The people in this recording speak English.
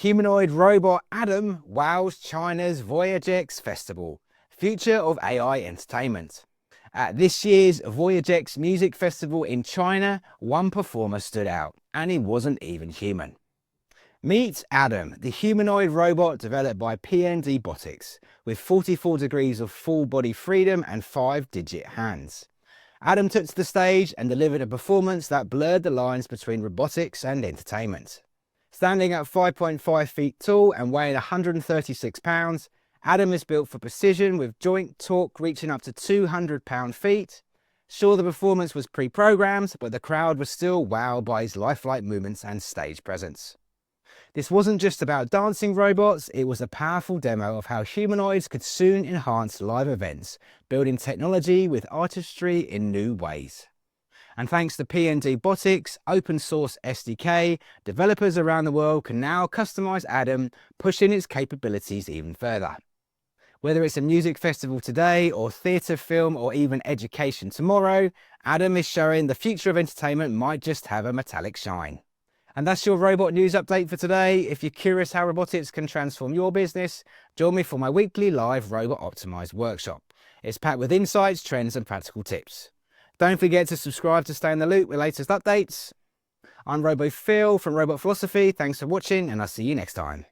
Humanoid robot Adam wows China's VOYAGEX Festival, future of AI entertainment. At this year's VOYAGEX Music Festival in China, one performer stood out, and he wasn't even human. Meet Adam, the humanoid robot developed by PNDbotics, with 44 degrees of full body freedom and 5-digit hands. Adam took to the stage and delivered a performance that blurred the lines between robotics and entertainment. Standing at 5.5 feet tall and weighing 136 pounds, Adam is built for precision with joint torque reaching up to 200 pound-feet. Sure, the performance was pre-programmed, but the crowd was still wowed by his lifelike movements and stage presence. This wasn't just about dancing robots, it was a powerful demo of how humanoids could soon enhance live events, building technology with artistry in new ways. And thanks to PNDbotics open source SDK, developers around the world can now customize Adam, pushing its capabilities even further. Whether it's a music festival today, or theatre, film, or even education tomorrow, Adam is showing the future of entertainment might just have a metallic shine. And that's your robot news update for today. If you're curious how robotics can transform your business, join me for my weekly live Robot Optimized workshop. It's packed with insights, trends, and practical tips. Don't forget to subscribe to stay in the loop with latest updates. I'm RoboPhil from Robot Philosophy. Thanks for watching, and I'll see you next time.